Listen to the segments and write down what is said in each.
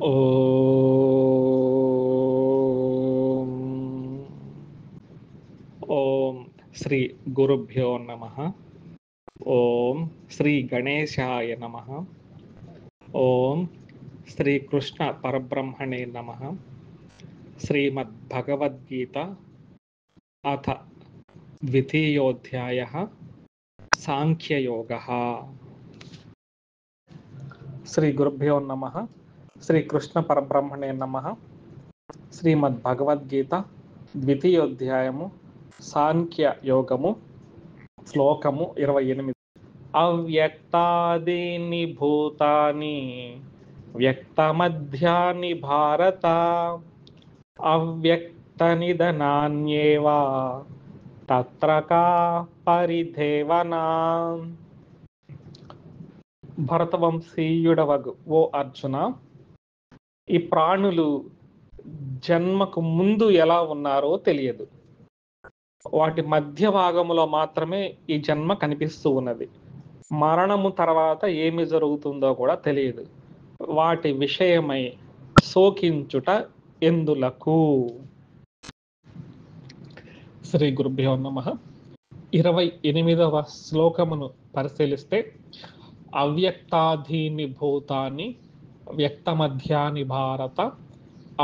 ఓం ఓం శ్రీ గురుభ్యో నమః. ఓం శ్రీ గణేశాయ నమః. ఓం శ్రీ కృష్ణ పరబ్రహ్మణే నమః. శ్రీమద్భగవద్గీత అథ ద్వితీయోధ్యాయః సాంఖ్యయోగः. శ్రీ గురుభ్యో నమః. శ్రీ కృష్ణ పరబ్రహ్మణే నమః. శ్రీమద్భగవద్గీత ద్వితీయోధ్యాయము సాంఖ్య యోగము, శ్లోకము 28. అవ్యక్తాదీని భూతాని వ్యక్తమధ్యాని భారత అవ్యక్తనిధనాన్యేవ తత్ర కా పరిదేవనా. భరతవంశీయుడవగు ఓ అర్జున, ఈ ప్రాణులు జన్మకు ముందు ఎలా ఉన్నారో తెలియదు. వాటి మధ్య భాగములో మాత్రమే ఈ జన్మ కనిపిస్తూ ఉన్నది. మరణము తర్వాత ఏమి జరుగుతుందో కూడా తెలియదు. వాటి విషయమై శోకించుట ఎందులకు? శ్రీ గురుభ్యో నమః. 28వ శ్లోకమును పరిశీలిస్తే, అవ్యక్తాధీని భూతాని వ్యక్తమధ్యాని భారత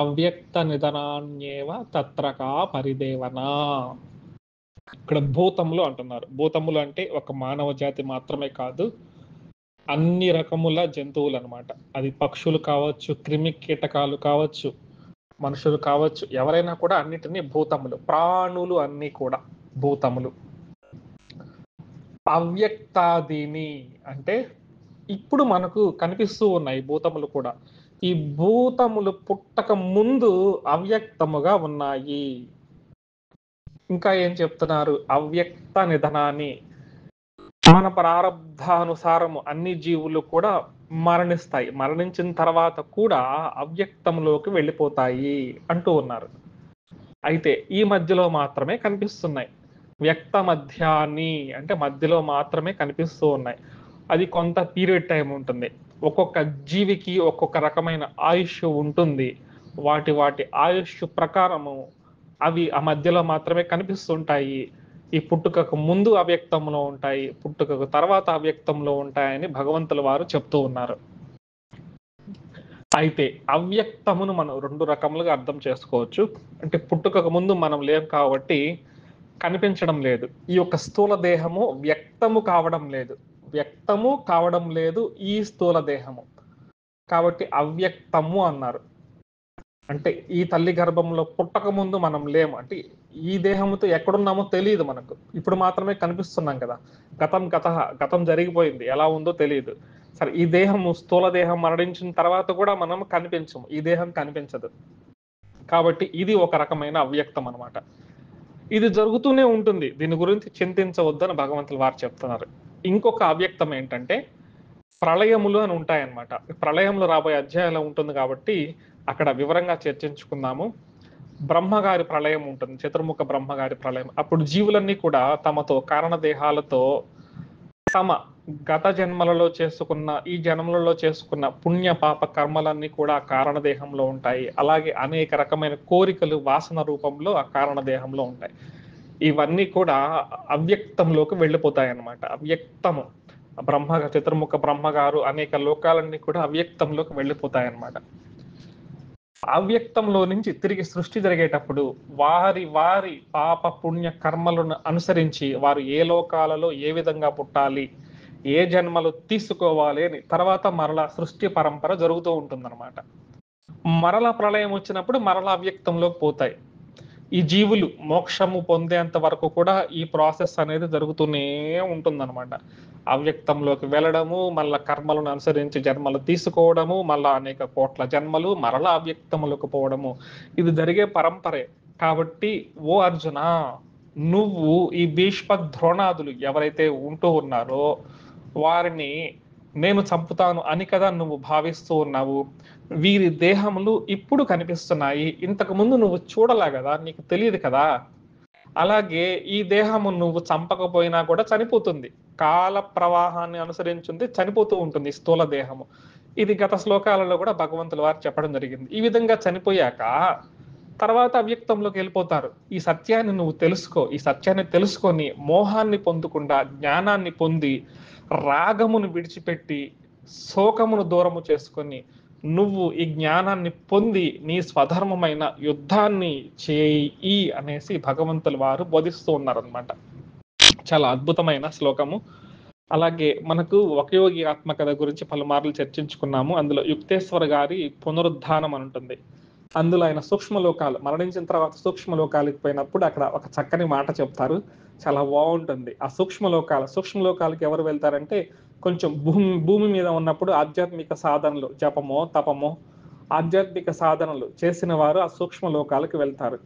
అవ్యక్త నిధనాన్యేవ తత్రకా పరిదేవనా. ఇక్కడ భూతములు అంటున్నారు. భూతములు అంటే ఒక మానవ జాతి మాత్రమే కాదు, అన్ని రకముల జంతువులు అన్నమాట. అది పక్షులు కావచ్చు, క్రిమి కీటకాలు కావచ్చు, మనుషులు కావచ్చు, ఎవరైనా కూడా అన్నిటినీ భూతములు, ప్రాణులు అన్ని కూడా భూతములు. అవ్యక్తాదీని అంటే ఇప్పుడు మనకు కనిపిస్తూ ఉన్నాయి భూతములు కూడా. ఈ భూతములు పుట్టక ముందు అవ్యక్తముగా ఉన్నాయి. ఇంకా ఏం చెప్తున్నారు? అవ్యక్త నిధనాన్ని, మన ప్రారబ్ధానుసారము అన్ని జీవులు కూడా మరణిస్తాయి. మరణించిన తర్వాత కూడా అవ్యక్తంలోకి వెళ్ళిపోతాయి అంటూ ఉన్నారు. అయితే ఈ మధ్యలో మాత్రమే కనిపిస్తున్నాయి. వ్యక్త మధ్యాన్ని అంటే మధ్యలో మాత్రమే కనిపిస్తూ ఉన్నాయి. అది కొంత పీరియడ్ టైం ఉంటుంది. ఒక్కొక్క జీవికి ఒక్కొక్క రకమైన ఆయుష్ ఉంటుంది. వాటి ఆయుష్ ప్రకారము అవి ఆ మధ్యలో మాత్రమే కనిపిస్తుంటాయి. ఈ పుట్టుకకు ముందు అవ్యక్తంలో ఉంటాయి, పుట్టుకకు తర్వాత అవ్యక్తంలో ఉంటాయని భగవంతుల వారు చెప్తూ ఉన్నారు. అయితే అవ్యక్తమును మనం 2 రకములుగా అర్థం చేసుకోవచ్చు. అంటే పుట్టుకకు ముందు మనం లేం కాబట్టి కనిపించడం లేదు. ఈ యొక్క స్థూల దేహము వ్యక్తము కావడం లేదు. వ్యక్తము కావడం లేదు ఈ స్థూల దేహము, కాబట్టి అవ్యక్తము అన్నారు. అంటే ఈ తల్లి గర్భంలో పుట్టక ముందు మనం లేము. అంటే ఈ దేహంతో ఎక్కడున్నామో తెలియదు మనకు. ఇప్పుడు మాత్రమే కనిపిస్తున్నాం కదా. గతం జరిగిపోయింది, ఎలా ఉందో తెలియదు. సరే, ఈ దేహము స్థూల దేహం మరణించిన తర్వాత కూడా మనం కనిపించము, ఈ దేహం కనిపించదు. కాబట్టి ఇది ఒక రకమైన అవ్యక్తం అన్నమాట. ఇది జరుగుతూనే ఉంటుంది, దీని గురించి చింతించవద్దని భగవంతులు వారు చెప్తున్నారు. ఇంకొక అవ్యక్తం ఏంటంటే ప్రళయములు అని ఉంటాయన్నమాట. ప్రళయంలో రాబోయే అధ్యాయంలో ఉంటుంది కాబట్టి అక్కడ వివరంగా చర్చించుకుందాము. బ్రహ్మగారి ప్రళయం ఉంటుంది, చతుర్ముఖ బ్రహ్మగారి ప్రళయం. అప్పుడు జీవులన్నీ కూడా తమతో కారణదేహాలతో తమ గత జన్మలలో చేసుకున్న, ఈ జన్మలలో చేసుకున్న పుణ్య పాప కర్మలన్నీ కూడా ఆ కారణదేహంలో ఉంటాయి. అలాగే అనేక రకమైన కోరికలు వాసన రూపంలో ఆ కారణదేహంలో ఉంటాయి. ఇవన్నీ కూడా అవ్యక్తంలోకి వెళ్ళిపోతాయి అన్నమాట. అవ్యక్తము చతుర్ముఖ బ్రహ్మగారు అనేక లోకాలన్నీ కూడా అవ్యక్తంలోకి వెళ్ళిపోతాయి అన్నమాట. అవ్యక్తంలో నుంచి తిరిగి సృష్టి జరిగేటప్పుడు వారి పాప పుణ్య కర్మలను అనుసరించి వారు ఏ లోకాలలో ఏ విధంగా పుట్టాలి, ఏ జన్మలు తీసుకోవాలి అని తర్వాత మరలా సృష్టి పరంపర జరుగుతూ ఉంటుందన్నమాట. మరలా ప్రళయం వచ్చినప్పుడు మరలా అవ్యక్తంలోకి పోతాయి. ఈ జీవులు మోక్షము పొందేంత వరకు కూడా ఈ ప్రాసెస్ అనేది జరుగుతూనే ఉంటుందన్నమాట. అవ్యక్తంలోకి వెళ్ళడము, మళ్ళా కర్మలను అనుసరించి జన్మలు తీసుకోవడము, మళ్ళా అనేక కోట్ల జన్మలు, మరలా అవ్యక్తములకు పోవడము, ఇది జరిగే పరంపరే. కాబట్టి ఓ అర్జున, నువ్వు ఈ భీష్మ ద్రోణాదులు ఎవరైతే ఉంటూ ఉన్నారో వారిని నేను చంపుతాను అని కదా నువ్వు భావిస్తూ ఉన్నావు. వీరి దేహములు ఇప్పుడు కనిపిస్తున్నాయి, ఇంతకు ముందు నువ్వు చూడలే కదా, నీకు తెలియదు కదా. అలాగే ఈ దేహము నువ్వు చంపకపోయినా కూడా చనిపోతుంది, కాల ప్రవాహాన్ని అనుసరించింది, చనిపోతూ ఉంటుంది స్థూల దేహము. ఇది గత శ్లోకాలలో కూడా భగవంతుల వారు చెప్పడం జరిగింది. ఈ విధంగా చనిపోయాక తర్వాత అవ్యక్తంలోకి వెళ్ళిపోతారు. ఈ సత్యాన్ని నువ్వు తెలుసుకో. ఈ సత్యాన్ని తెలుసుకొని మోహాన్ని పొందకుండా జ్ఞానాన్ని పొంది రాగమును విడిచిపెట్టి శోకమును దూరము చేసుకొని నువ్వు ఈ జ్ఞానాన్ని పొంది నీ స్వధర్మమైన యుద్ధాన్ని చేయి అనేసి భగవంతుల వారు బోధిస్తూ ఉన్నారనమాట. చాలా అద్భుతమైన శ్లోకము. అలాగే మనకు వకయోగి ఆత్మకథ గురించి పలుమార్లు చర్చించుకున్నాము. అందులో యుక్తేశ్వర గారి పునరుద్ధానం అని ఉంటుంది. అందులో ఆయన సూక్ష్మలోకాలు మరణించిన తర్వాత సూక్ష్మలోకాలకు పోయినప్పుడు అక్కడ ఒక చక్కని మాట చెప్తారు. చాలా బాగుంటుంది. ఆ సూక్ష్మలోకాలకు ఎవరు వెళ్తారంటే కొంచెం భూమి మీద ఉన్నప్పుడు ఆధ్యాత్మిక సాధనలు జపమో తపమో ఆధ్యాత్మిక సాధనలు చేసిన వారు ఆ సూక్ష్మలోకాలకు వెళ్తారు.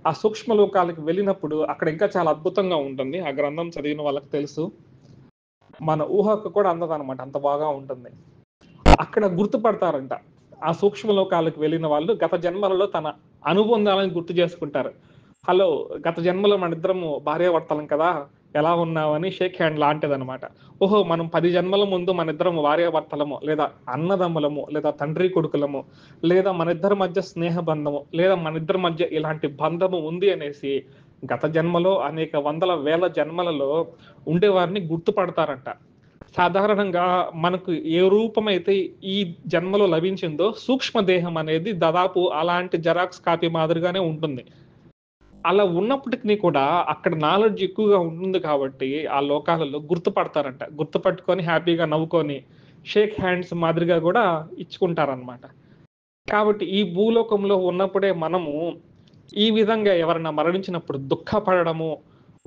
ఆ సూక్ష్మలోకాలకు వెళ్ళినప్పుడు అక్కడ ఇంకా చాలా అద్భుతంగా ఉంటుంది. ఆ గ్రంథం చదివిన వాళ్ళకి తెలుసు. మన ఊహకు కూడా అందదనమాట, అంత బాగా ఉంటుంది. అక్కడ గుర్తుపడతారంట. ఆ సూక్ష్మలోకాలకు వెళ్ళిన వాళ్ళు గత జన్మలలో తన అనుబంధాలను గుర్తు చేసుకుంటారు. హలో, గత జన్మలో మన ఇద్దరము భార్యాభర్తలం కదా, ఎలా ఉన్నావని షేక్ హ్యాండ్ లాంటిదనమాట. ఓహో, మనం 10 జన్మల ముందు మన ఇద్దరము భార్యాభర్తలము, లేదా అన్నదమ్ములము, లేదా తండ్రి కొడుకులము, లేదా మన ఇద్దరి మధ్య స్నేహ బంధము, లేదా మన ఇద్దరి మధ్య ఇలాంటి బంధము ఉంది అనేసి గత జన్మలో అనేక వందల వేల జన్మలలో ఉండేవారిని గుర్తుపడతారంట. సాధారణంగా మనకు ఏ రూపమైతే ఈ జన్మలో లభించిందో సూక్ష్మదేహం అనేది దాదాపు అలాంటి జెరాక్స్ కాపీ మాదిరిగానే ఉంటుంది. అలా ఉన్నప్పటికీ కూడా అక్కడ నాలెడ్జ్ ఎక్కువగా ఉంటుంది కాబట్టి ఆ లోకాలలో గుర్తుపడతారంట. గుర్తుపట్టుకొని హ్యాపీగా నవ్వుకొని షేక్ హ్యాండ్స్ మాదిరిగా కూడా ఇచ్చుకుంటారనమాట. కాబట్టి ఈ భూలోకంలో ఉన్నప్పుడే మనము ఈ విధంగా ఎవరైనా మరణించినప్పుడు దుఃఖపడము,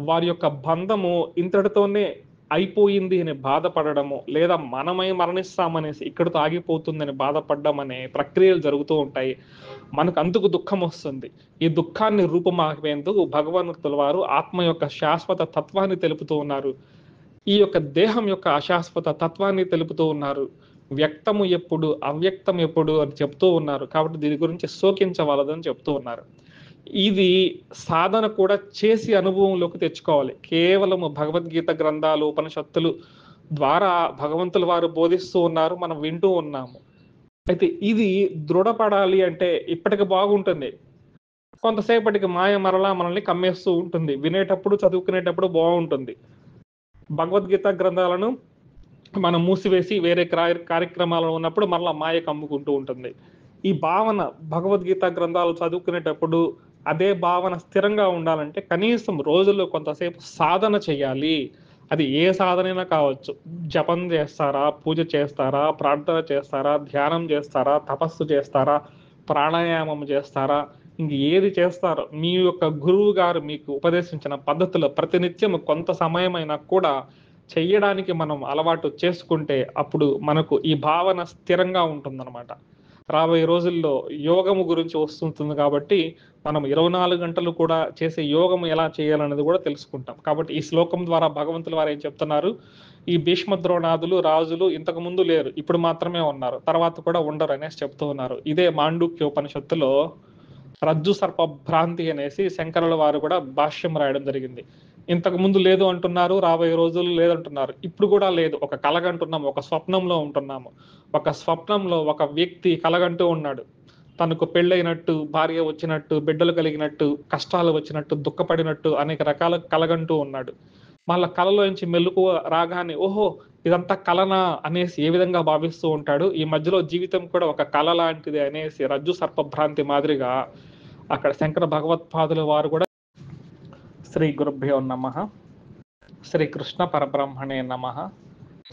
వారి యొక్క బంధము ఇంతటితోనే అయిపోయింది అని బాధపడడము, లేదా మనమై మరణిస్తామనేసి ఇక్కడితో ఆగిపోతుందని బాధపడడం అనే ప్రక్రియలు జరుగుతూ ఉంటాయి. మనకు అందుకు దుఃఖం వస్తుంది. ఈ దుఃఖాన్ని రూపుమాపేందుకు భగవంతుల వారు ఆత్మ యొక్క శాశ్వత తత్వాన్ని తెలుపుతూ ఉన్నారు. ఈ యొక్క దేహం యొక్క అశాశ్వత తత్వాన్ని తెలుపుతూ ఉన్నారు. వ్యక్తము ఎప్పుడు, అవ్యక్తం ఎప్పుడు అని చెప్తూ ఉన్నారు. కాబట్టి దీని గురించి శోకించవలదని చెప్తూ ఉన్నారు. ఇది సాధన కూడా చేసి అనుభవంలోకి తెచ్చుకోవాలి. కేవలము భగవద్గీత గ్రంథాలు, ఉపనిషత్తులు ద్వారా భగవంతుల వారు బోధిస్తూ ఉన్నారు, మనం వింటూ ఉన్నాము. అయితే ఇది దృఢపడాలి అంటే ఇప్పటికి బాగుంటుంది. కొంతసేపటికి మాయ మరలా మనల్ని కమ్మేస్తూ ఉంటుంది. వినేటప్పుడు, చదువుకునేటప్పుడు బాగుంటుంది. భగవద్గీత గ్రంథాలను మనం మూసివేసి వేరే కార్యక్రమాలు ఉన్నప్పుడు మరలా మాయ కమ్ముకుంటూ ఉంటుంది. ఈ భావన భగవద్గీత గ్రంథాలు చదువుకునేటప్పుడు అదే భావన స్థిరంగా ఉండాలంటే కనీసం రోజుల్లో కొంతసేపు సాధన చేయాలి. అది ఏ సాధనైనా కావచ్చు. జపం చేస్తారా, పూజ చేస్తారా, ప్రార్థన చేస్తారా, ధ్యానం చేస్తారా, తపస్సు చేస్తారా, ప్రాణాయామం చేస్తారా, ఇంక ఏది చేస్తారో మీ యొక్క గురువు గారు మీకు ఉపదేశించిన పద్ధతిలో ప్రతినిత్యం కొంత సమయమైనా కూడా చెయ్యడానికి మనం అలవాటు చేసుకుంటే అప్పుడు మనకు ఈ భావన స్థిరంగా ఉంటుందన్నమాట. రాబోయే రోజుల్లో యోగము గురించి వస్తుంటుంది కాబట్టి మనం 24 గంటలు కూడా చేసే యోగము ఎలా చేయాలనేది కూడా తెలుసుకుంటాం. కాబట్టి ఈ శ్లోకం ద్వారా భగవంతుల వారు ఏం చెప్తున్నారు, ఈ భీష్మ ద్రోణాదులు రాజులు ఇంతకు ముందు లేరు, ఇప్పుడు మాత్రమే ఉన్నారు, తర్వాత కూడా ఉండరు అనేసి చెప్తూ ఉన్నారు. ఇదే మాండూక్య ఉపనిషత్తులో రజ్జు సర్ప భ్రాంతి అనేసి శంకరుల వారు కూడా భాష్యం రాయడం జరిగింది. ఇంతకు ముందు లేదు అంటున్నారు, రాబోయే రోజులు లేదంటున్నారు, ఇప్పుడు కూడా లేదు. ఒక కలగంటున్నాము, ఒక స్వప్నంలో ఉంటున్నాము. ఒక స్వప్నంలో ఒక వ్యక్తి కలగంటూ ఉన్నాడు, తనకు పెళ్ళైనట్టు, భార్య వచ్చినట్టు, బిడ్డలు కలిగినట్టు, కష్టాలు వచ్చినట్టు, దుఃఖపడినట్టు అనేక రకాల కలగంటూ ఉన్నాడు. మళ్ళా కలలోంచి మెలకువ రాగానే ఓహో ఇదంతా కలనా అనేసి ఏ విధంగా భావిస్తూ ఉంటాడు. ఈ మధ్యలో జీవితం కూడా ఒక కళ లాంటిది అనేసి రజ్జు సర్పభ్రాంతి మాదిరిగా అక్కడ శంకర భగవత్పాదుల వారు కూడా. శ్రీ గురుభ్యో నమః. శ్రీ కృష్ణ పరబ్రహ్మణే నమః.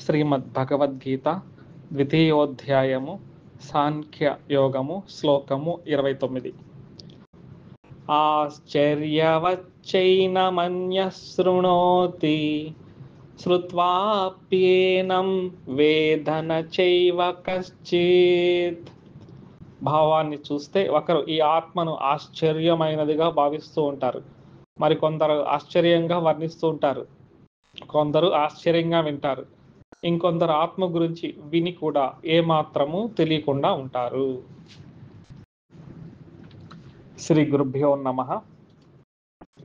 శ్రీమద్ భగవద్గీత ద్వితీయోధ్యాయము సాంఖ్య యోగము శ్లోకము 29. ఆశ్చర్యవచ్చైనమన్యః శృణోతి శ్రుత్వాప్యేనం వేదన చైవ కశ్చిత్. భావాన్ని చూస్తే ఒకరు ఈ ఆత్మను ఆశ్చర్యమైనదిగా భావిస్తూ ఉంటారు, మరి కొందరు ఆశ్చర్యంగా వర్ణిస్తూ ఉంటారు, కొందరు ఆశ్చర్యంగా వింటారు, ఇంకొందరు ఆత్మ గురించి విని కూడా ఏమాత్రము తెలియకుండా ఉంటారు. శ్రీ గురుభ్యో నమః.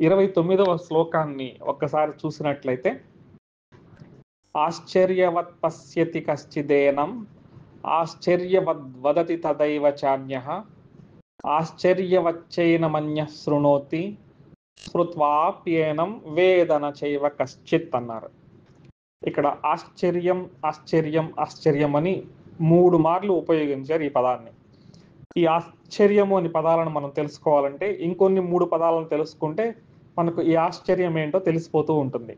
29వ శ్లోకాన్ని ఒక్కసారి చూసినట్లయితే, ఆశ్చర్యవత్ పశ్యతి కశ్చిదేనం ఆశ్చర్యవద్వదతి తదైవ చాన్యః ఆశ్చర్యవచ్చైనమన్యః శృణోతి శ్రుత్వాప్యేనం వేదన చైవ కశ్చిత్ అన్నారు. ఇక్కడ ఆశ్చర్యం ఆశ్చర్యం ఆశ్చర్యం అని 3 మార్లు ఉపయోగించారు ఈ పదాన్ని. ఈ ఆశ్చర్యము అని పదాలను మనం తెలుసుకోవాలంటే ఇంకొన్ని 3 పదాలను తెలుసుకుంటే మనకు ఈ ఆశ్చర్యం ఏంటో తెలిసిపోతూ ఉంటుంది.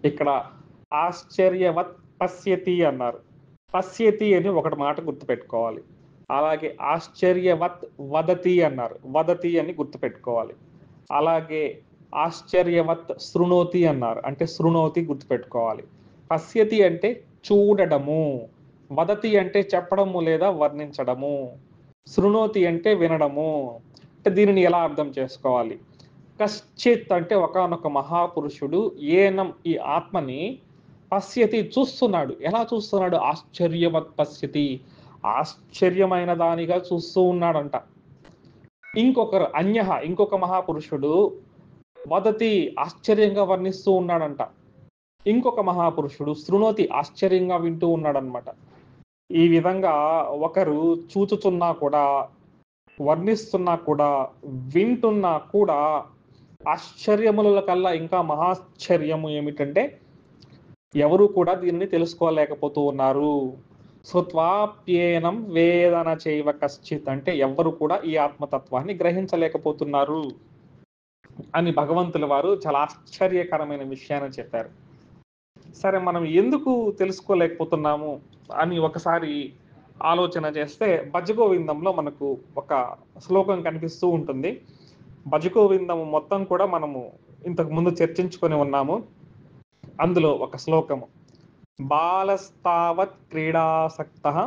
ఇక్కడ ఆశ్చర్యవత్ పశ్యతి అన్నారు. పశ్యతి అని ఒకటి మాట గుర్తుపెట్టుకోవాలి. అలాగే ఆశ్చర్యవత్ వదతి అన్నారు. వదతి అని గుర్తుపెట్టుకోవాలి. అలాగే ఆశ్చర్యవత్ శృణోతి అన్నారు. అంటే శృణోతి గుర్తుపెట్టుకోవాలి. పశ్యతి అంటే చూడడము, వదతి అంటే చెప్పడము లేదా వర్ణించడము, శృణోతి అంటే వినడము. అంటే దీనిని ఎలా అర్థం చేసుకోవాలి? కశ్చిత్ అంటే ఒకానొక మహాపురుషుడు ఏనం ఈ ఆత్మని పశ్యతి చూస్తున్నాడు. ఎలా చూస్తున్నాడు? ఆశ్చర్యవత్ పశ్యతి, ఆశ్చర్యమైన దానిగా చూస్తూ ఉన్నాడంట. ఇంకొకరు ఇంకొక మహాపురుషుడు వదతి ఆశ్చర్యంగా వర్ణిస్తూ ఉన్నాడంట. ఇంకొక మహాపురుషుడు శృణోతి ఆశ్చర్యంగా వింటూ ఉన్నాడనమాట. ఈ విధంగా ఒకరు చూచుతున్నా కూడా, వర్ణిస్తున్నా కూడా, వింటున్నా కూడా ఆశ్చర్యముల కల్లా ఇంకా మహాశ్చర్యము ఏమిటంటే ఎవరు కూడా దీన్ని తెలుసుకోలేకపోతూ ఉన్నారు. శ్రుత్వాప్యేనం వేదన చైవ కశ్చిత్ అంటే ఎవ్వరు కూడా ఈ ఆత్మతత్వాన్ని గ్రహించలేకపోతున్నారు అని భగవంతుల వారు చాలా ఆశ్చర్యకరమైన విషయాన్ని చెప్పారు. సరే, మనం ఎందుకు తెలుసుకోలేకపోతున్నాము అని ఒకసారి ఆలోచన చేస్తే భజగోవిందంలో మనకు ఒక శ్లోకం కనిపిస్తూ ఉంటుంది. భజగోవిందం మొత్తం కూడా మనము ఇంతకు ముందు చర్చించుకొని ఉన్నాము. అందులో ఒక శ్లోకము, బాలస్తావత్ క్రీడాసక్తః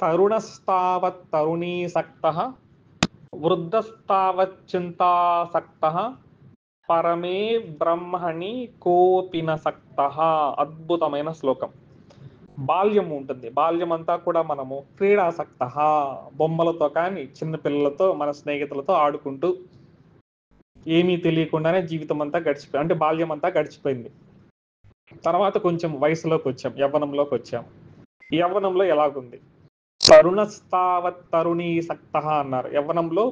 తరుణస్తావత్ తరుణీసక్తః వృద్ధస్తావత్ చింతాసక్తః పరమే బ్రహ్మణి కోపినసక్తః. అద్భుతమైన శ్లోకం. బాల్యం ఉంటుంది. బాల్యం అంతా కూడా మనము క్రీడాసక్తః, బొమ్మలతో కానీ చిన్నపిల్లలతో మన స్నేహితులతో ఆడుకుంటూ ఏమీ తెలియకుండానే జీవితం అంతా గడిచిపోయింది. అంటే బాల్యం అంతా గడిచిపోయింది. తర్వాత కొంచెం వయసులోకి వచ్చాం, యవ్వనంలోకి వచ్చాం. యవ్వనంలో ఎలాగుంది? తరుణస్తావత్ తరుణీసక్తః అన్నారు. యవ్వనంలో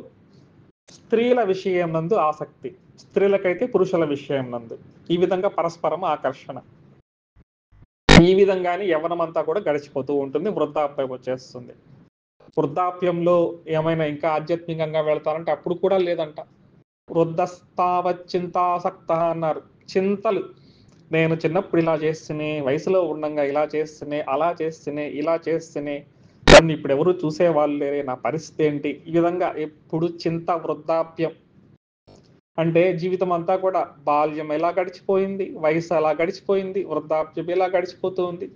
స్త్రీల విషయం నందు ఆసక్తి, స్త్రీలకైతే పురుషుల విషయం నందు, ఈ విధంగా పరస్పరం ఆకర్షణ. ఈ విధంగానే యవ్వనం అంతా కూడా గడిచిపోతూ ఉంటుంది. వృద్ధాప్యం వచ్చేస్తుంది. వృద్ధాప్యంలో ఏమైనా ఇంకా ఆధ్యాత్మికంగా వెళ్తారంటే అప్పుడు కూడా లేదంట. వృద్ధస్తావత్ చింతాసక్తః అన్నారు. చింతలు, నేను చిన్నప్పుడు ఇలా చేస్తేనే, వయసులో ఉండగా ఇలా చేస్తేనే, అలా చేస్తేనే, ఇలా చేస్తేనే, నన్ను ఇప్పుడు ఎవరు చూసేవాళ్ళు లేరే, నా పరిస్థితి ఏంటి, ఈ విధంగా ఎప్పుడు చింత. వృద్ధాప్యం అంటే జీవితం అంతా కూడా బాల్యం ఎలా గడిచిపోయింది, వయసు ఎలా గడిచిపోయింది, వృద్ధాప్యం ఎలా గడిచిపోతుంది.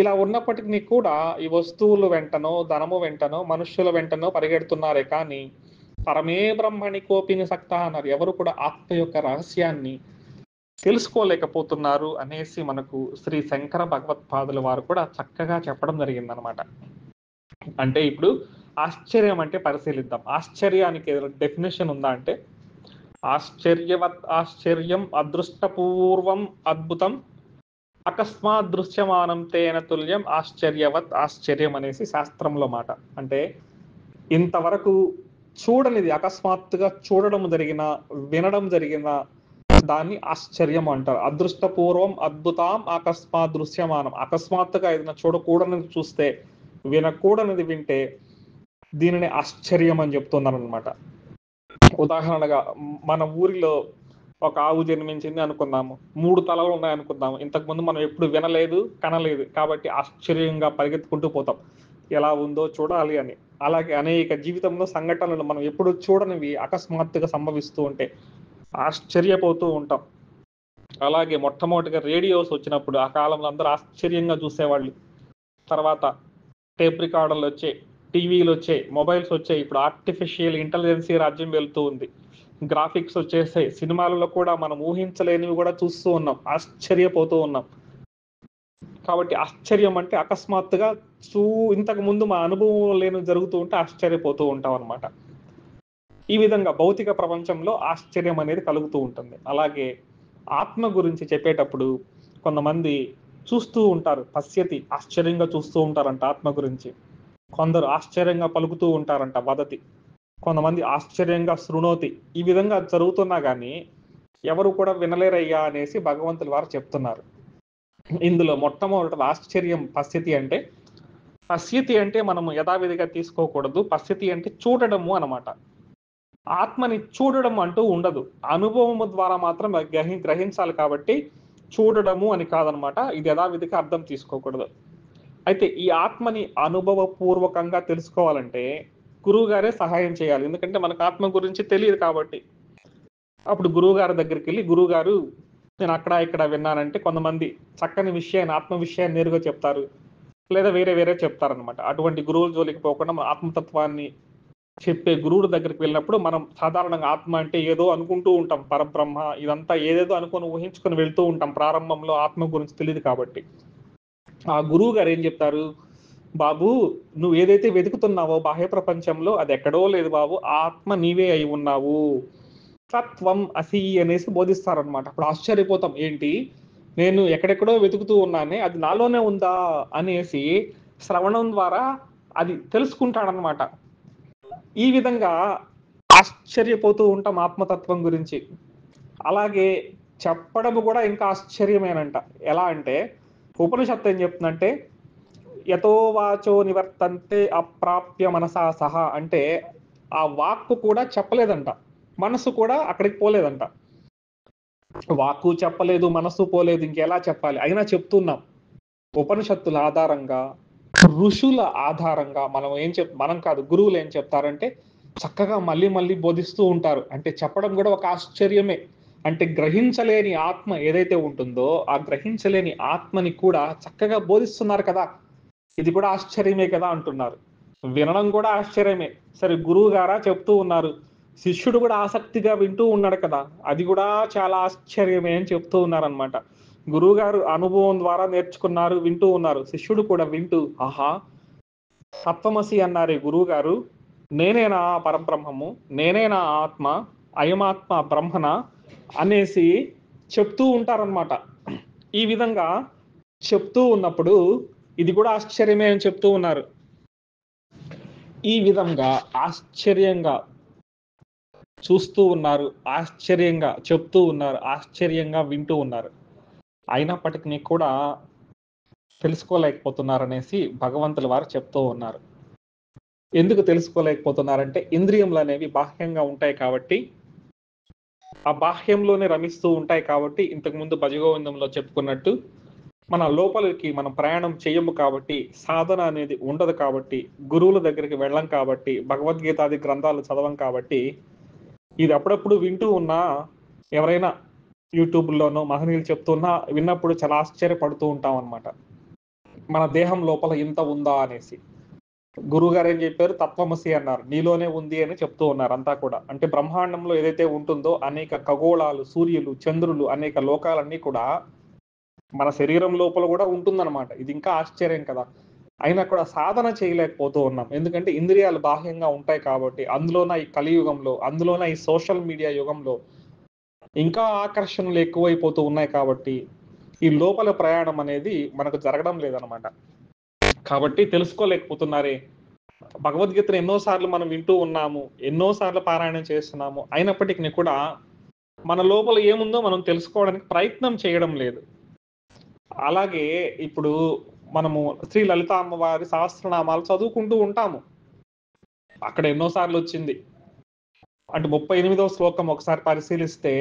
ఇలా ఉన్నప్పటికీ కూడా ఈ వస్తువులు వెంటనో, ధనము వెంటనో, మనుష్యుల వెంటనో పరిగెడుతున్నారే కానీ పరమే బ్రహ్మణి కోపిని సక్తః అన్నారు. ఎవరు కూడా ఆత్మ యొక్క రహస్యాన్ని తెలుసుకోలేకపోతున్నారు అనేసి మనకు శ్రీ శంకర భగవత్పాదుల వారు కూడా చక్కగా చెప్పడం జరిగిందనమాట. అంటే ఇప్పుడు ఆశ్చర్యం అంటే పరిశీలిద్దాం. ఆశ్చర్యానికి డెఫినేషన్ ఉందా అంటే, ఆశ్చర్యవత్ ఆశ్చర్యం అదృష్టపూర్వం అద్భుతం అకస్మాత్ దృశ్యమానం తేన తుల్యం ఆశ్చర్యవత్ ఆశ్చర్యం అనేసి శాస్త్రంలో మాట. అంటే ఇంతవరకు చూడనిది అకస్మాత్తుగా చూడడం జరిగిన, వినడం జరిగిన దాన్ని ఆశ్చర్యం అంటారు. అదృష్టపూర్వం అద్భుతం అకస్మాత్ దృశ్యమానం, అకస్మాత్తుగా ఏదైనా చూడకూడనిది చూస్తే, వినకూడనిది వింటే దీనిని ఆశ్చర్యం అని చెప్తున్నారు అనమాట. ఉదాహరణగా మన ఊరిలో ఒక ఆవు జన్మించింది అనుకుందాము, 3 తలలు ఉన్నాయి అనుకుందాము. ఇంతకుముందు మనం ఎప్పుడు వినలేదు, కనలేదు, కాబట్టి ఆశ్చర్యంగా పరిగెత్తుకుంటూ పోతాం, ఎలా ఉందో చూడాలి అని. అలాగే అనేక జీవితంలో సంఘటనలు మనం ఎప్పుడు చూడనివి అకస్మాత్తుగా సంభవిస్తూ ఉంటే ఆశ్చర్యపోతూ ఉంటాం. అలాగే మొట్టమొదటిగా రేడియోస్ వచ్చినప్పుడు ఆ కాలంలో అందరూ ఆశ్చర్యంగా చూసేవాళ్ళు. తర్వాత టేప్ రికార్డర్లు వచ్చాయి, టీవీలు వచ్చాయి, మొబైల్స్ వచ్చాయి. ఇప్పుడు ఆర్టిఫిషియల్ ఇంటెలిజెన్సీ రాజ్యం వెళ్తూ ఉంది. గ్రాఫిక్స్ వచ్చేసాయి. సినిమాలలో కూడా మనం ఊహించలేనివి కూడా చూస్తూ ఉన్నాం, ఆశ్చర్యపోతూ ఉన్నాం. కాబట్టి ఆశ్చర్యం అంటే అకస్మాత్తుగా ఇంతకు ముందు మా అనుభవం లేని జరుగుతూ ఉంటే ఆశ్చర్యపోతూ ఉంటాం అనమాట. ఈ విధంగా భౌతిక ప్రపంచంలో ఆశ్చర్యం అనేది కలుగుతూ ఉంటుంది. అలాగే ఆత్మ గురించి చెప్పేటప్పుడు కొంతమంది చూస్తూ ఉంటారు. పశ్యతి ఆశ్చర్యంగా చూస్తూ ఉంటారంట ఆత్మ గురించి. కొందరు ఆశ్చర్యంగా పలుకుతూ ఉంటారంట వదతి. కొంతమంది ఆశ్చర్యంగా శృణోతి. ఈ విధంగా జరుగుతున్నా గానీ ఎవరు కూడా వినలేరయ్యా అనేసి భగవంతుల వారు చెప్తున్నారు. ఇందులో మొట్టమొదటి ఆశ్చర్యం పశ్యతి అంటే, పశ్యతి అంటే మనము యథావిధిగా తీసుకోకూడదు. పశ్యతి అంటే చూడడము అన్నమాట. ఆత్మని చూడడం అంటూ ఉండదు. అనుభవము ద్వారా మాత్రం గ్రహించాలి కాబట్టి చూడడము అని కాదనమాట. ఇది యథావిధిగా అర్థం తీసుకోకూడదు. అయితే ఈ ఆత్మని అనుభవపూర్వకంగా తెలుసుకోవాలంటే గురువు గారే సహాయం చేయాలి. ఎందుకంటే మనకు ఆత్మ గురించి తెలియదు కాబట్టి. అప్పుడు గురువు గారి దగ్గరికి వెళ్ళి, గురువు గారు నేను అక్కడ ఇక్కడ విన్నానంటే కొంతమంది చక్కని విషయాన్ని, ఆత్మ విషయాన్ని నేరుగా చెప్తారు. లేదా వేరే వేరే చెప్తారనమాట. అటువంటి గురువుల జోలికి పోకుండా మన ఆత్మతత్వాన్ని చెప్పే గురువుల దగ్గరికి వెళ్ళినప్పుడు మనం సాధారణంగా ఆత్మ అంటే ఏదో అనుకుంటూ ఉంటాం. పరబ్రహ్మ ఇదంతా ఏదేదో అనుకొని ఊహించుకొని వెళ్తూ ఉంటాం. ప్రారంభంలో ఆత్మ గురించి తెలియదు కాబట్టి. ఆ గురువు గారు ఏం చెప్తారు, బాబు నువ్వు ఏదైతే వెతుకుతున్నావో బాహ్య ప్రపంచంలో అది ఎక్కడో లేదు బాబు, ఆత్మ నీవే అయి ఉన్నావు, తత్వం అసి అనేసి బోధిస్తారనమాట. అప్పుడు ఆశ్చర్యపోతాం, ఏంటి నేను ఎక్కడెక్కడో వెతుకుతూ ఉన్నానే అది నాలోనే ఉందా అనేసి శ్రవణం ద్వారా అది తెలుసుకుంటాడనమాట. ఈ విధంగా ఆశ్చర్యపోతూ ఉంటాం ఆత్మతత్వం గురించి. అలాగే చెప్పడం కూడా ఇంకా ఆశ్చర్యమేనంట. ఎలా అంటే ఉపనిషత్తు ఏం చెప్తుందంటే, యతో వాచో నివర్తంతే అప్రాప్య మనసా సహా అంటే ఆ వాక్కు కూడా చెప్పలేదంట, మనసు కూడా అక్కడికి పోలేదంట. వాక్కు చెప్పలేదు, మనసు పోలేదు, ఇంకెలా చెప్పాలి? అయినా చెప్తున్నాం. ఉపనిషత్తుల ఆధారంగా, ఋషుల ఆధారంగా మనం కాదు, గురువులు ఏం చెప్తారంటే చక్కగా మళ్ళీ మళ్ళీ బోధిస్తూ ఉంటారు. అంటే చెప్పడం కూడా ఒక ఆశ్చర్యమే. అంటే గ్రహించలేని ఆత్మ ఏదైతే ఉంటుందో ఆ గ్రహించలేని ఆత్మని కూడా చక్కగా బోధిస్తున్నారు కదా, ఇది కూడా ఆశ్చర్యమే కదా అంటున్నారు. వినడం కూడా ఆశ్చర్యమే. సరే గురువు గారా చెప్తూ ఉన్నారు, శిష్యుడు కూడా ఆసక్తిగా వింటూ ఉన్నాడు కదా, అది కూడా చాలా ఆశ్చర్యమే అని చెప్తూ ఉన్నారనమాట. గురువు గారు అనుభవం ద్వారా నేర్చుకున్నారు, వింటూ ఉన్నారు. శిష్యుడు కూడా వింటూ, ఆహా తత్వమసి అన్నారే గురువు గారు, నేనేనా పరబ్రహ్మము, నేనేనా ఆత్మ, అయమాత్మ బ్రహ్మణ అనేసి చెప్తూ ఉంటారనమాట. ఈ విధంగా చెప్తూ ఉన్నప్పుడు ఇది కూడా ఆశ్చర్యమే అని చెప్తూ ఉన్నారు. ఈ విధంగా ఆశ్చర్యంగా చూస్తూ ఉన్నారు, ఆశ్చర్యంగా చెప్తూ ఉన్నారు, ఆశ్చర్యంగా వింటూ ఉన్నారు. అయినప్పటికీ కూడా తెలుసుకోలేకపోతున్నారనేసి భగవంతుల వారు చెప్తూ ఉన్నారు. ఎందుకు తెలుసుకోలేకపోతున్నారంటే ఇంద్రియములు అనేవి బాహ్యంగా ఉంటాయి కాబట్టి, ఆ బాహ్యంలోనే రమిస్తూ ఉంటాయి కాబట్టి, ఇంతకుముందు భజగోవిందంలో చెప్పుకున్నట్టు మన లోపలికి మనం ప్రయాణం చెయ్యము కాబట్టి, సాధన అనేది ఉండదు కాబట్టి, గురువుల దగ్గరికి వెళ్ళం కాబట్టి, భగవద్గీతాది గ్రంథాలు చదవం కాబట్టి, ఇది అప్పుడప్పుడు వింటూ ఉన్నా ఎవరైనా యూట్యూబ్‌లోనో మహనీయులు చెప్తున్నా విన్నప్పుడు చాలా ఆశ్చర్యపడుతూ ఉంటాం అనమాట. మన దేహం లోపల ఇంత ఉందా అనేసి. గురువుగారు ఏం చెప్పారు, తత్వమసి అన్నారు. నీలోనే ఉంది అని చెప్తూ ఉన్నారు అంతా కూడా. అంటే బ్రహ్మాండంలో ఏదైతే ఉంటుందో అనేక ఖగోళాలు, సూర్యులు, చంద్రులు, అనేక లోకాలన్నీ కూడా మన శరీరం లోపల కూడా ఉంటుందన్నమాట. ఇది ఇంకా ఆశ్చర్యం కదా. అయినా కూడా సాధన చేయలేకపోతూ ఉన్నాం. ఎందుకంటే ఇంద్రియాలు బాహ్యంగా ఉంటాయి కాబట్టి. అందులోన ఈ కలియుగంలో, అందులోన ఈ సోషల్ మీడియా యుగంలో ఇంకా ఆకర్షణలు ఎక్కువైపోతూ ఉన్నాయి కాబట్టి, ఈ లోపల ప్రయాణం అనేది మనకు జరగడం లేదనమాట. కాబట్టి తెలుసుకోలేకపోతున్నారే. భగవద్గీతను ఎన్నో సార్లు మనం వింటూ ఉన్నాము, ఎన్నో సార్లు పారాయణం చేస్తున్నాము. అయినప్పటికీ కూడా మన లోపల ఏముందో మనం తెలుసుకోవడానికి ప్రయత్నం చేయడం లేదు. అలాగే ఇప్పుడు మనము శ్రీ లలిత అమ్మవారి సహస్రనామాలు చదువుకుంటూ ఉంటాము. అక్కడ ఎన్నో సార్లు వచ్చింది. అంటే 38వ శ్లోకం ఒకసారి పరిశీలిస్తే,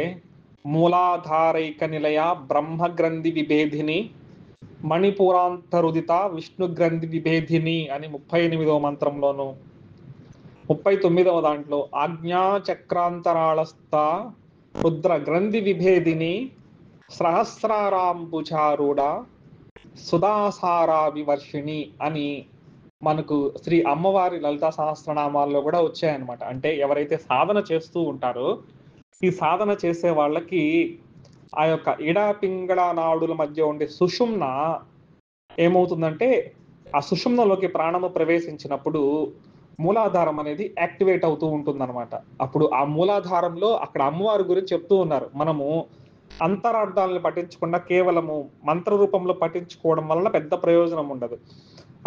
మూలాధారైక నిలయ బ్రహ్మ గ్రంథి విభేదిని మణిపురాంతరుదిత విష్ణు గ్రంథి విభేదిని అని 38వ మంత్రంలోను, 39వ దాంట్లో ఆజ్ఞా చక్రాంతరాళస్థ రుద్ర గ్రంథి విభేదిని సహస్రారాంబుచారూఢ సుధాసారా వివర్షిణి అని మనకు శ్రీ అమ్మవారి లలితా సహస్రనామాల్లో కూడా వచ్చాయన్నమాట. అంటే ఎవరైతే సాధన చేస్తూ ఉంటారో ఈ సాధన చేసే వాళ్ళకి ఆ యొక్క ఇడా పింగళ నాడుల మధ్య ఉండే సుషుమ్న ఏమవుతుందంటే, ఆ సుషుమ్నలోకి ప్రాణము ప్రవేశించినప్పుడు మూలాధారం అనేది యాక్టివేట్ అవుతూ ఉంటుందన్నమాట. అప్పుడు ఆ మూలాధారంలో అక్కడ అమ్మవారి గురించి చెప్తూ ఉన్నారు. మనము అంతరార్థాలను పఠించకుండా కేవలము మంత్ర రూపంలో పఠించుకోవడం వలన పెద్ద ప్రయోజనం ఉండదు.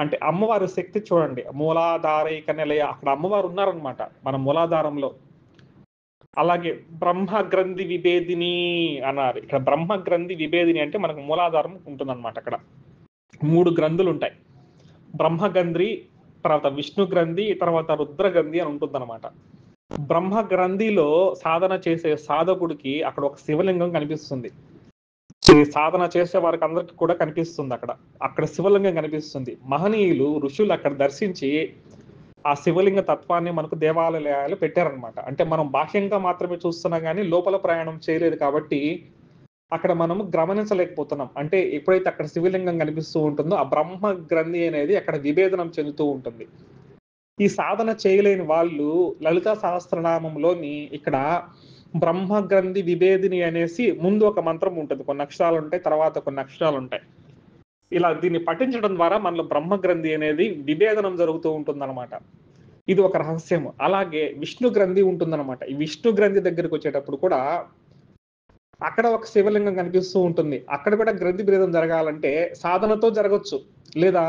అంటే అమ్మవారి శక్తి చూడండి. మూలాధారైక నిలయ అక్కడ అమ్మవారు ఉన్నారనమాట మన మూలాధారంలో. అలాగే బ్రహ్మ గ్రంథి విభేదిని అన్నారు. ఇక్కడ బ్రహ్మ గ్రంథి విభేదిని అంటే మనకు మూలాధారం ఉంటుందన్నమాట. అక్కడ 3 గ్రంథులు ఉంటాయి. బ్రహ్మ గ్రంథి, తర్వాత విష్ణు గ్రంథి, తర్వాత రుద్ర గ్రంథి అని ఉంటుందన్నమాట. బ్రహ్మ గ్రంథిలో సాధన చేసే సాధకుడికి అక్కడ ఒక శివలింగం కనిపిస్తుంది. ఈ సాధన చేసే వారికి అందరికి కూడా కనిపిస్తుంది అక్కడ. అక్కడ శివలింగం కనిపిస్తుంది. మహనీయులు ఋషులు అక్కడ దర్శించి ఆ శివలింగ తత్వాన్ని మనకు దేవాలయాలు పెట్టారనమాట. అంటే మనం బాహ్యంగా మాత్రమే చూస్తున్నాం కానీ లోపల ప్రయాణం చేయలేదు కాబట్టి అక్కడ మనము గమనించలేకపోతున్నాం. అంటే ఎప్పుడైతే అక్కడ శివలింగం కనిపిస్తూ ఉంటుందో ఆ బ్రహ్మ గ్రంథి అనేది అక్కడ విభేదనం చెందుతూ ఉంటుంది. ఈ సాధన చేయలేని వాళ్ళు లలితా సహస్రనామంలోని ఇక్కడ బ్రహ్మ గ్రంథి విభేదిని అనేసి ముందు ఒక మంత్రం ఉంటుంది. కొన్ని అక్షరాలు ఉంటాయి, తర్వాత కొన్ని అక్షరాలు ఉంటాయి. ఇలా దీన్ని పఠించడం ద్వారా మనలో బ్రహ్మ గ్రంథి అనేది విభేదనం జరుగుతూ ఉంటుందన్నమాట. ఇది ఒక రహస్యం. అలాగే విష్ణు గ్రంథి ఉంటుందన్నమాట. ఈ విష్ణు గ్రంథి దగ్గరికి వచ్చేటప్పుడు కూడా అక్కడ ఒక శివలింగం కనిపిస్తూ ఉంటుంది. అక్కడ కూడా గ్రంథి భేదం జరగాలంటే సాధనతో జరగచ్చు. లేదా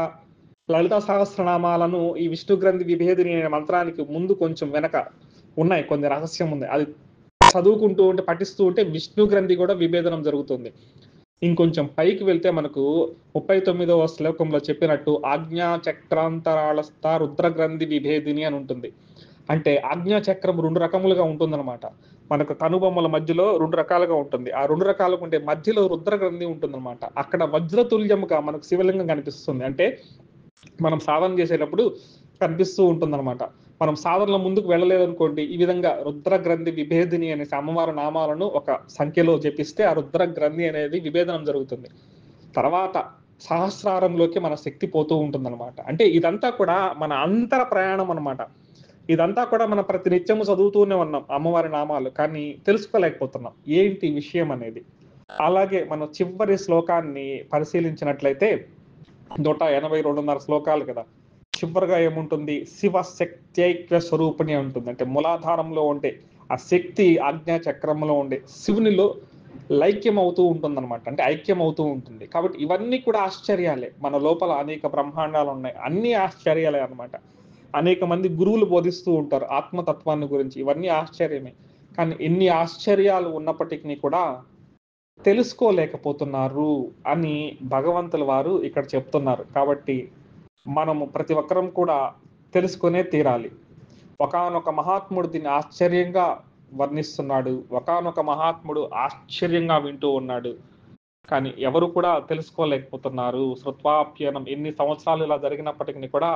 లలితా సహస్రనామాలను ఈ విష్ణు గ్రంథి విభేదిని అనే మంత్రానికి ముందు కొంచెం వెనక ఉన్నాయి, కొన్ని రహస్యం ఉంది. అది చదువుకుంటూ ఉంటే పఠిస్తూ ఉంటే విష్ణు గ్రంథి కూడా విభేదనం జరుగుతుంది. ఇంకొంచెం పైకి వెళ్తే మనకు 39వ శ్లోకంలో చెప్పినట్టు ఆజ్ఞా చక్రాంతరాళస్థ రుద్ర గ్రంథి విభేదిని అని ఉంటుంది. అంటే ఆజ్ఞా చక్రం 2 రకములుగా ఉంటుందన్నమాట. మనకు కనుబొమ్మల మధ్యలో 2 రకాలుగా ఉంటుంది. ఆ 2 రకాలుగా ఉంటే మధ్యలో రుద్ర గ్రంథి ఉంటుందన్నమాట. అక్కడ వజ్రతుల్యముగా మనకు శివలింగం కనిపిస్తుంది. అంటే మనం సాధన చేసేటప్పుడు కనిపిస్తూ ఉంటుందన్నమాట. మనం సాధనలో ముందుకు వెళ్ళలేదనుకోండి, ఈ విధంగా రుద్ర గ్రంథి విభేదిని అనే అమ్మవారి నామాలను ఒక సంఖ్యలో జపిస్తే ఆ రుద్ర గ్రంథి అనేది విభేదనం జరుగుతుంది. తర్వాత సహస్రారంలోకి మన శక్తి పోతూ ఉంటుందన్నమాట. అంటే ఇదంతా కూడా మన అంతర ప్రయాణం అన్నమాట. ఇదంతా కూడా మనం ప్రతి నిత్యము చదువుతూనే ఉన్నాం అమ్మవారి నామాలు, కానీ తెలుసుకోలేకపోతున్నాం ఏంటి విషయం అనేది. అలాగే మనం చివరి శ్లోకాన్ని పరిశీలించినట్లయితే 182.5 శ్లోకాలు కదా. చివరిగా ఏముంటుంది? శివ శక్త్యైక్య స్వరూపిణి ఉంటుంది. అంటే మూలాధారంలో ఉండే ఆ శక్తి ఆజ్ఞా చక్రంలో ఉండే శివునిలో లైక్యం అవుతూ ఉంటుందన్నమాట. అంటే ఐక్యం అవుతూ ఉంటుంది. కాబట్టి ఇవన్నీ కూడా ఆశ్చర్యాలే. మన లోపల అనేక బ్రహ్మాండాలు ఉన్నాయి, అన్ని ఆశ్చర్యాలే అన్నమాట. అనేక మంది గురువులు బోధిస్తూ ఉంటారు ఆత్మతత్వాన్ని గురించి, ఇవన్నీ ఆశ్చర్యమే. కానీ ఎన్ని ఆశ్చర్యాలు ఉన్నప్పటికీ కూడా తెలుసుకోలేకపోతున్నారు అని భగవంతుల వారు ఇక్కడ చెప్తున్నారు. కాబట్టి మనము ప్రతి ఒక్కరం కూడా తెలుసుకునే తీరాలి. ఒకానొక మహాత్ముడు దీన్ని ఆశ్చర్యంగా వర్ణిస్తున్నాడు. ఒకానొక మహాత్ముడు ఆశ్చర్యంగా వింటూ ఉన్నాడు. కానీ ఎవరు కూడా తెలుసుకోలేకపోతున్నారు. శ్రుత్వాప్యనం ఎన్ని సంవత్సరాలు ఇలా జరిగినప్పటికీ కూడా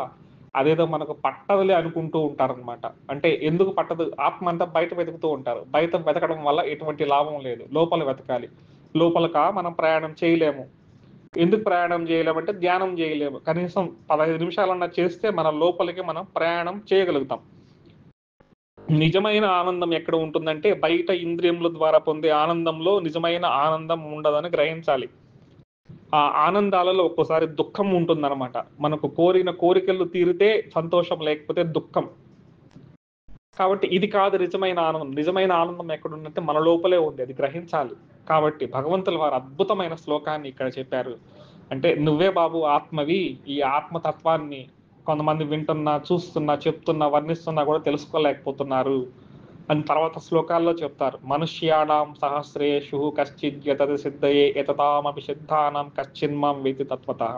అదేదో మనకు పట్టదులే అనుకుంటూ ఉంటారనమాట. అంటే ఎందుకు పట్టదు? ఆత్మ అంతా బయట వెతుకుతూ ఉంటారు. బయట వెతకడం వల్ల ఎటువంటి లాభం లేదు. లోపల వెతకాలి. లోపలక మనం ప్రయాణం చేయలేము. ఎందుకు ప్రయాణం చేయలేమంటే ధ్యానం చేయలేము. కనీసం 15 నిమిషాలన్నా చేస్తే మన లోపలికి మనం ప్రయాణం చేయగలుగుతాం. నిజమైన ఆనందం ఎక్కడ ఉంటుందంటే బయట ఇంద్రియముల ద్వారా పొందే ఆనందంలో నిజమైన ఆనందం ఉండదని గ్రహించాలి. ఆ ఆనందాలలో ఒక్కోసారి దుఃఖం ఉంటుందన్నమాట. మనకు కోరిన కోరికలు తీరితే సంతోషం, లేకపోతే దుఃఖం. కాబట్టి ఇది కాదు నిజమైన ఆనందం. నిజమైన ఆనందం ఎక్కడుందంటే మన లోపలే ఉంది, అది గ్రహించాలి. కాబట్టి భగవంతుల వారు అద్భుతమైన శ్లోకాన్ని ఇక్కడ చెప్పారు. అంటే నువ్వే బాబు ఆత్మవి. ఈ ఆత్మతత్వాన్ని కొంతమంది వింటున్నా, చూస్తున్నా, చెప్తున్నా, వర్ణిస్తున్నా కూడా తెలుసుకోలేకపోతున్నారు అని తర్వాత శ్లోకాల్లో చెప్తారు. మనుష్యాణం సహస్రేషు కశ్చిద్ యతతి సిద్ధయే యతతామపి సిద్ధానాం కశ్చిన్మాం వేతి తత్వతః.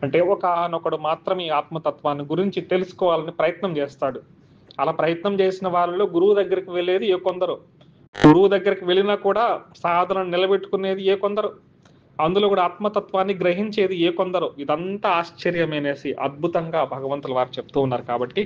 అంటే ఒకానొకడు మాత్రం ఈ ఆత్మతత్వాన్ని గురించి తెలుసుకోవాలని ప్రయత్నం చేస్తాడు. అలా ప్రయత్నం చేసిన వాళ్ళలో గురువు దగ్గరికి వెళ్ళేది ఏ కొందరు. గురువు దగ్గరికి వెళ్ళినా కూడా సాధన నిలబెట్టుకునేది ఏ కొందరు. అందులో కూడా ఆత్మతత్వాన్ని గ్రహించేది ఏ కొందరు. ఇదంతా ఆశ్చర్యమనేసి అద్భుతంగా భగవంతుల వారు చెప్తూ ఉన్నారు. కాబట్టి